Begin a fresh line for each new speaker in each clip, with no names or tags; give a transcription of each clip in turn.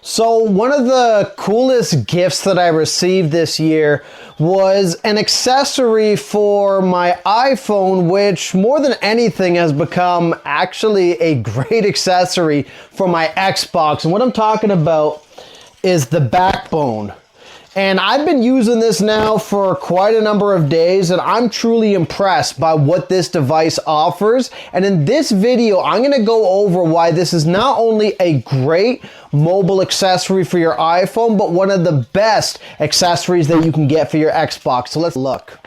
So one of the coolest gifts that I received this year was an accessory for my iPhone, which more than anything has become actually a great accessory for my Xbox. And what I'm talking about is the backbone. And I've been using this now for quite a number of days, and I'm truly impressed by what this device offers. And in this video, I'm gonna go over why this is not only a great mobile accessory for your iPhone, but one of the best accessories that you can get for your Xbox. So let's look.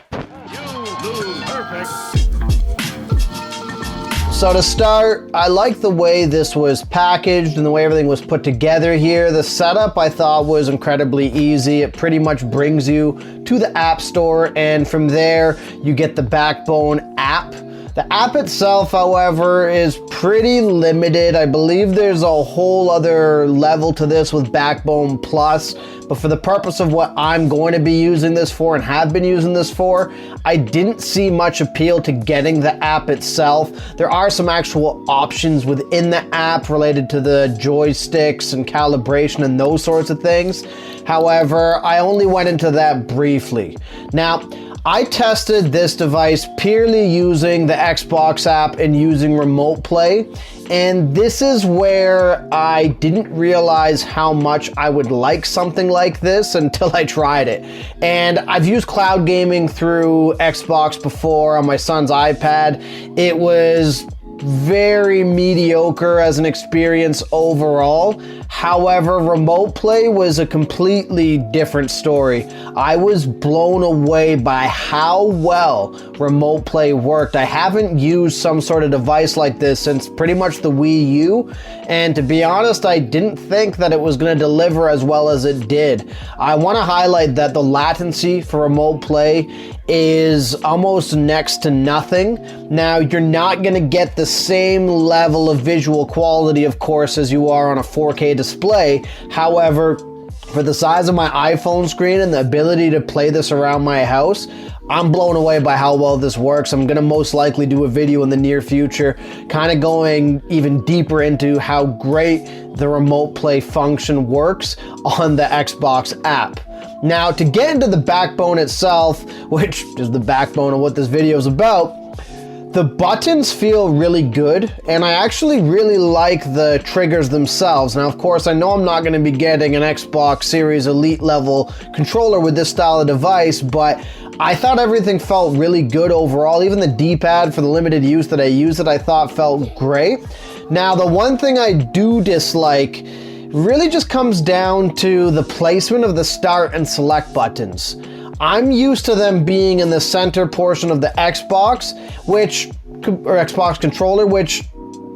So to start, I like the way this was packaged and the way everything was put together here. The setup I thought was incredibly easy. It pretty much brings you to the App Store, and from there you get the Backbone app. The app itself, however, is pretty limited. I believe there's a whole other level to this with Backbone Plus, but for the purpose of what I'm going to be using this for and have been using this for, I didn't see much appeal to getting the app itself. There are some actual options within the app related to the joysticks and calibration and those sorts of things. However, I only went into that briefly. Now, I tested this device purely using the Xbox app and using Remote Play, and this is where I didn't realize how much I would like something like this until I tried it. And I've used cloud gaming through Xbox before on my son's iPad. It was very mediocre as an experience overall. However, Remote Play was a completely different story. I was blown away by how well Remote Play worked. I haven't used some sort of device like this since pretty much the Wii U, and to be honest, I didn't think that it was going to deliver as well as it did. I want to highlight that the latency for Remote Play is almost next to nothing. Now, you're not going to get the same level of visual quality, of course, as you are on a 4K display. However, for the size of my iPhone screen and the ability to play this around my house, I'm blown away by how well this works. I'm gonna most likely do a video in the near future, kind of going even deeper into how great the Remote Play function works on the Xbox app. Now, to get into the backbone itself, which is the backbone of what this video is about, the buttons feel really good, and I actually really like the triggers themselves. Now, of course, I know I'm not going to be getting an Xbox Series Elite level controller with this style of device, but I thought everything felt really good overall. Even the D-pad, for the limited use that I used it, I thought felt great. Now, the one thing I do dislike really just comes down to the placement of the start and select buttons. I'm used to them being in the center portion of the Xbox, or Xbox controller, which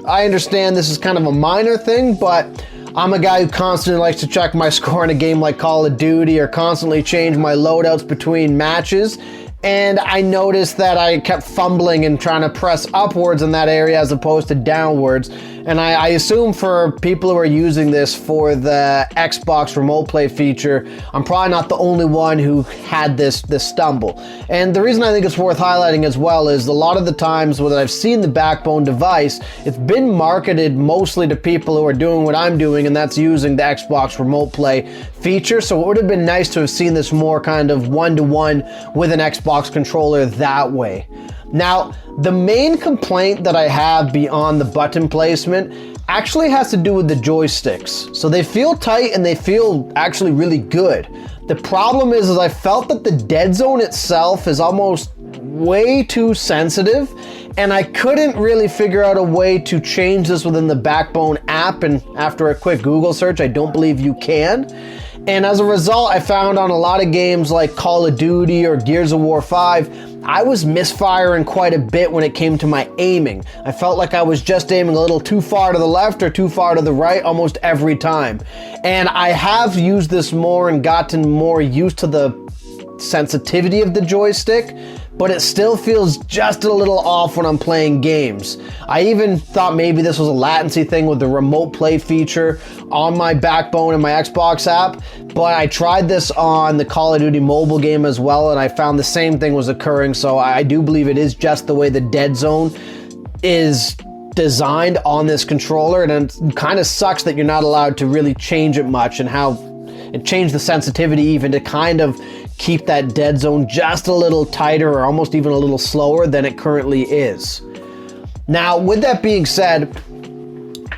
I understand this is kind of a minor thing, but I'm a guy who constantly likes to check my score in a game like Call of Duty or constantly change my loadouts between matches. And I noticed that I kept fumbling and trying to press upwards in that area as opposed to downwards. And I assume for people who are using this for the Xbox Remote Play feature, I'm probably not the only one who had this stumble. And the reason I think it's worth highlighting as well is a lot of the times when I've seen the Backbone device, it's been marketed mostly to people who are doing what I'm doing, and that's using the Xbox Remote Play feature. So it would have been nice to have seen this more kind of one-to-one with an Xbox controller that way. Now, the main complaint that I have beyond the button placement actually has to do with the joysticks. So they feel tight and they feel actually really good. The problem is I felt that the dead zone itself is almost way too sensitive, and I couldn't really figure out a way to change this within the Backbone app, and after a quick Google search, I don't believe you can. And as a result, I found on a lot of games like Call of Duty or Gears of War 5, I was misfiring quite a bit when it came to my aiming. I felt like I was just aiming a little too far to the left or too far to the right almost every time. And I have used this more and gotten more used to the sensitivity of the joystick, but it still feels just a little off when I'm playing games. I even thought maybe this was a latency thing with the Remote Play feature on my Backbone and my Xbox app, but I tried this on the Call of Duty mobile game as well, and I found the same thing was occurring, so I do believe it is just the way the dead zone is designed on this controller, and it kind of sucks that you're not allowed to really change it much, and how it changed the sensitivity even to kind of keep that dead zone just a little tighter or almost even a little slower than it currently is. Now, with that being said,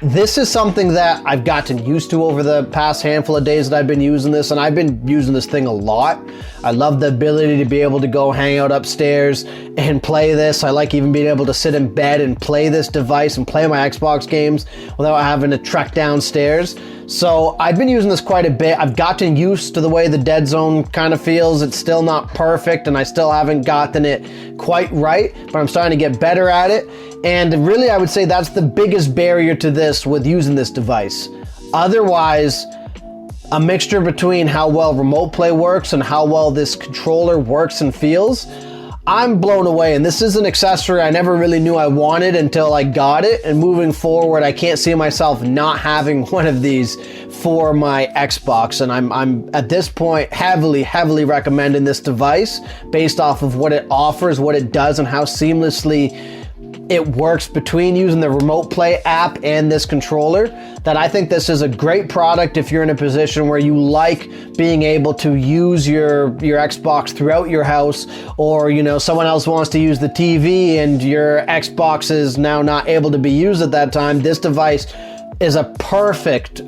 this is something that I've gotten used to over the past handful of days that I've been using this, and I've been using this thing a lot. I love the ability to be able to go hang out upstairs and play this. I like even being able to sit in bed and play this device and play my Xbox games without having to trek downstairs. So I've been using this quite a bit. I've gotten used to the way the dead zone kind of feels. It's still not perfect, and I still haven't gotten it quite right, but I'm starting to get better at it. And really, I would say that's the biggest barrier to this with using this device. Otherwise, a mixture between how well remote play works and how well this controller works and feels, I'm blown away. And this is an accessory I never really knew I wanted until I got it. And moving forward, I can't see myself not having one of these for my Xbox. And I'm at this point heavily recommending this device based off of what it offers, what it does, and how seamlessly it works between using the remote play app and this controller. That I think this is a great product if you're in a position where you like being able to use your Xbox throughout your house, or someone else wants to use the TV and your Xbox is now not able to be used at that time. This device is a perfect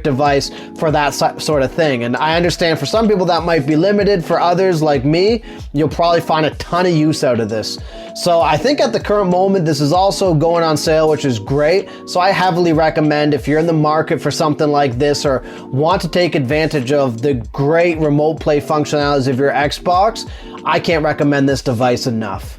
device for that sort of thing. And I understand for some people that might be limited. For others like me, you'll probably find a ton of use out of this. So I think at the current moment, this is also going on sale, which is great. So I heavily recommend, if you're in the market for something like this or want to take advantage of the great remote play functionalities of your Xbox, I can't recommend this device enough.